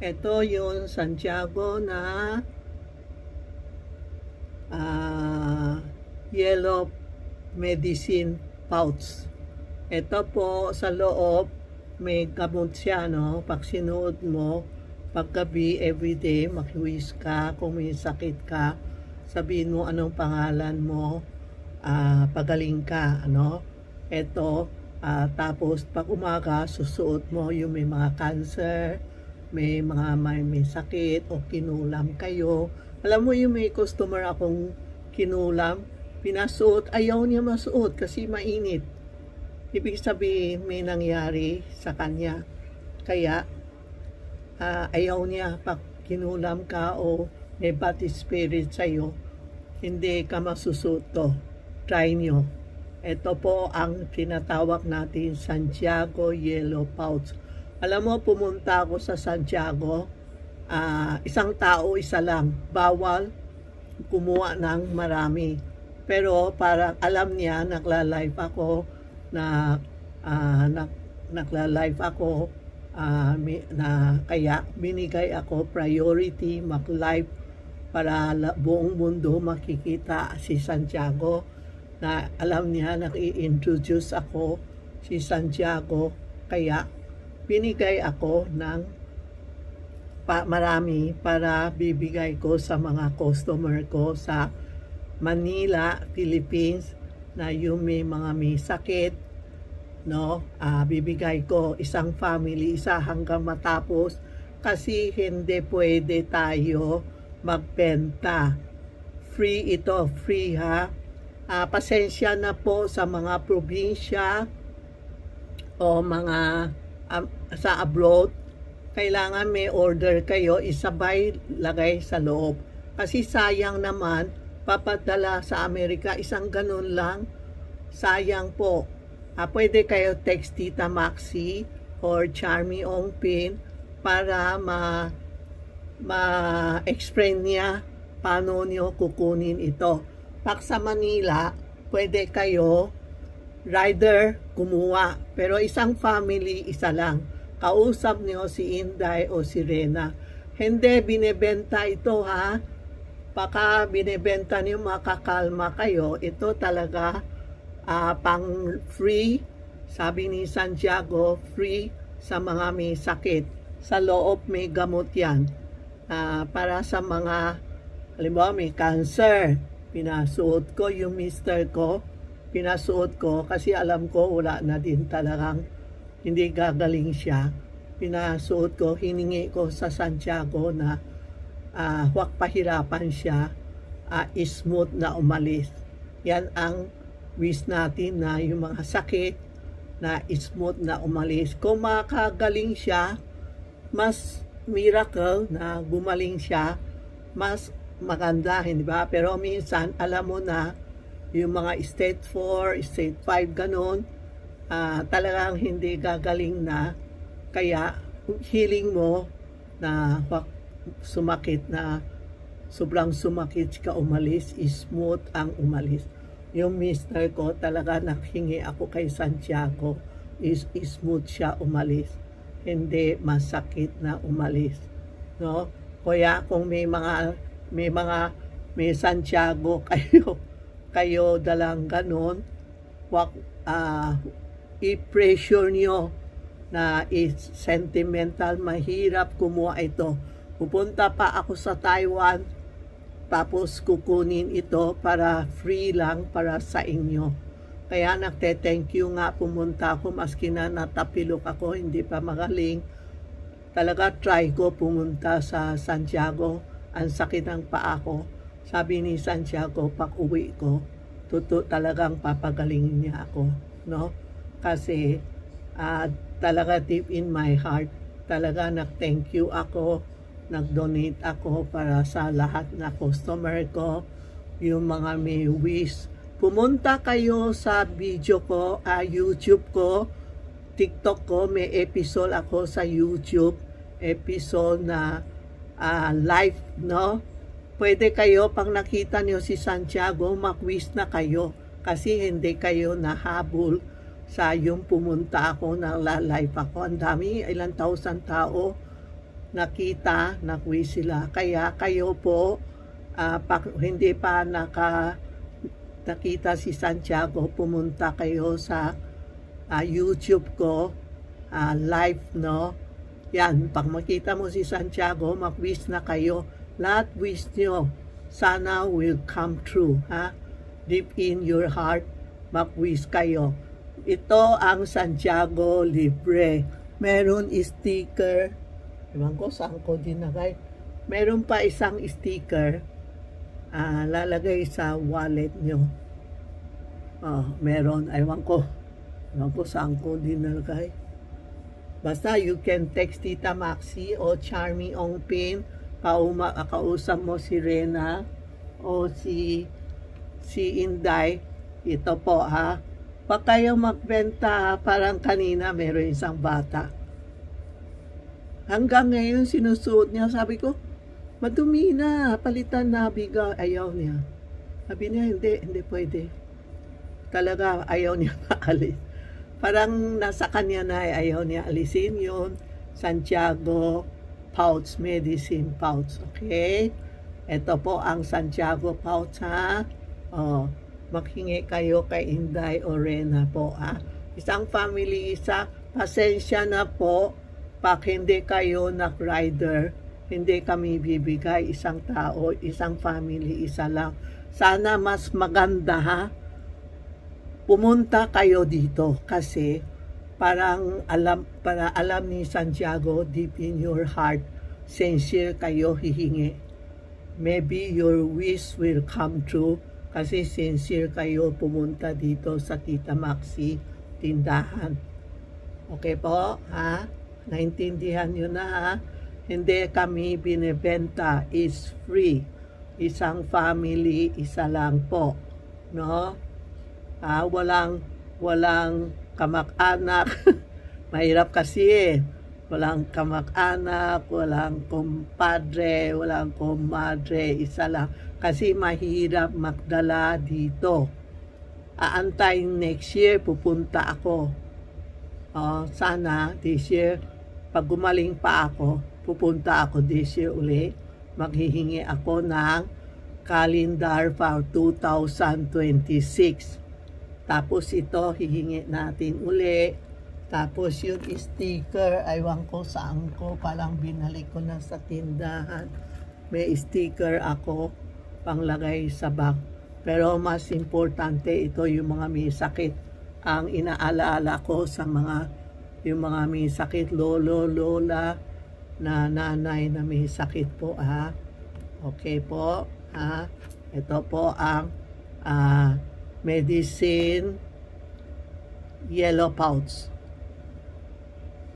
Ito yung Santiago na yellow medicine pouch. Ito po sa loob, may gamot siya, no? Pag sinuot mo, paggabi, everyday, makiwis ka, kung may sakit ka, sabihin mo anong pangalan mo, pagaling ka, ano? Ito, tapos pag umaga, susuot mo yung may mga cancer, may sakit o kinulam kayo. Alam mo yung may customer akong kinulam, pinasuot, ayaw niya masuot kasi mainit. Ibig sabihin may nangyari sa kanya. Kaya ayaw niya pag kinulam ka o may bad spirit sa'yo, hindi ka masusuot to. Try nyo. Ito po ang tinatawag natin Santiago Yellow Pouch. Alam mo, pumunta ako sa Santiago, isang tao, isa lang. Bawal kumuha ng marami. Pero parang alam niya, nagla-live ako, nagla-live ako, kaya binigay ako priority mag-live para buong mundo makikita si Santiago, na alam niya, nag-i-introduce ako si Santiago, kaya binigay ako ng marami para bibigay ko sa mga customer ko sa Manila, Philippines, na yung may mga may sakit, no? Bibigay ko isang family, isa hanggang matapos, kasi hindi pwede tayo magbenta. Free ito, free ha. Pasensya na po sa mga probinsya o mga sa abroad. Kailangan may order kayo, isabay lagay sa loob. Kasi sayang naman, papadala sa Amerika, isang ganun lang. Sayang po. Pwede kayo text Tita Maxi or Charmy Ongpin para ma-explain niya paano nyo kukunin ito. Pag sa Manila, pwede kayo rider kumuha. Pero isang family, isa lang. Kausap niyo si Inday o si Rena. Hindi binebenta ito ha. Baka binebenta niyo, makakalma kayo. Ito talaga pang free. Sabi ni Santiago, free sa mga may sakit. Sa loob may gamot yan. Para sa mga, halimbawa may cancer. Pinasuot ko yung mister ko. Pinasuot ko kasi alam ko wala na din talagang hindi gagaling siya. Pinasuot ko, hiningi ko sa Santiago na huwag pahirapan siya, smooth na umalis. Yan ang wish natin, na yung mga sakit na smooth na umalis. Kung makagaling siya, mas miracle na gumaling siya, mas maganda, hindi ba? Pero minsan, alam mo na, yung mga state 4, state 5, ganun, talagang hindi gagaling na. Kaya, healing mo na sumakit na, sobrang sumakit ka umalis, smooth ang umalis. Yung mister ko, talaga nakhingi ako kay Santiago, smooth siya umalis. Hindi masakit na umalis. No? Kaya kung may Santiago kayo dalang ganon, i-pressure nyo na sentimental, mahirap kumuha ito. Pupunta pa ako sa Taiwan, tapos kukunin ito para free lang para sa inyo. Kaya nagte-thank you nga, pumunta ako, maski na natapilok ako, hindi pa magaling. Talaga try ko pumunta sa Santiago, ang sakit ng paa ko. Sabi ni Santiago, pag uwi ko, talagang papagalingin niya ako, no? Kasi talaga deep in my heart, talaga nag-thank you ako, nag-donate ako para sa lahat na customer ko, yung mga may wish. Pumunta kayo sa video ko, YouTube ko, TikTok ko, may episode ako sa YouTube, episode na live, no? Pwede kayo, pag nakita niyo si Santiago, mag-wish na kayo. Kasi hindi kayo nahabol sa yung pumunta ako, na live ako. Ang dami, ilang thousand tao. nakita, na-quiz sila. Kaya kayo po, hindi pa nakita si Santiago, pumunta kayo sa YouTube ko, live, no? Yan, pag makita mo si Santiago, mag-wish na kayo. Lahat wish nyo, sana will come true, ha? Deep in your heart, mag-wish kayo. Ito ang Santiago Libre. Meron sticker. Ewan ko saan ko dinagay. Meron pa isang sticker. Lalagay sa wallet nyo. Meron. Ewan ko saan ko dinagay. Basta you can text Tita Maxi o Charmy Ongpin. Kausap mo si Rena o si Inday. Ito po, ha. Pag kayo magbenta, parang kanina meron isang bata. Hanggang ngayon sinusuot niya. Sabi ko, madumi na, palitan na, biga. Ayaw niya. Sabi niya, hindi pwede. Talaga ayaw niya maalis. Parang nasa kanya na, ayaw niya alisin yun. Santiago pouch, medicine pouch. Okay? Ito po ang Santiago pouch, ha. Maghingi kayo kay Inday o Rena po, ha. Isang family, isa. Pasensya na po. Pag hindi kayo nag-rider, hindi kami bibigay. Isang tao, isang family, isa lang. Sana mas maganda, ha. Pumunta kayo dito kasi para alam ni Santiago deep in your heart, sincere kayo hihingi. Maybe your wish will come true kasi sincere kayo pumunta dito sa Tita Maxi tindahan. Okay po, ha? Naintindihan nyo na, ha? Hindi kami binibenta, is free. Isang family, isa lang po. No? Walang kamag-anak. Mahirap kasi eh. Walang kamag-anak, walang kumpadre, walang kumadre, isa lang. Kasi mahirap magdala dito. Aantayin next year, pupunta ako. Sana this year, pag gumaling pa ako, pupunta ako this year uli. Maghihingi ako ng calendar for 2026. Tapos ito, hihingi natin uli. Tapos yung sticker, aywan ko saan ko, palang binalik ko na sa tindahan. May sticker ako, panglagay sa bag. Pero mas importante, ito yung mga may sakit. Ang inaalaala ko sa yung mga may sakit, lolo, lola, na nanay na may sakit po, ha. Okay po, ha. Ito po ang medicine yellow pouch.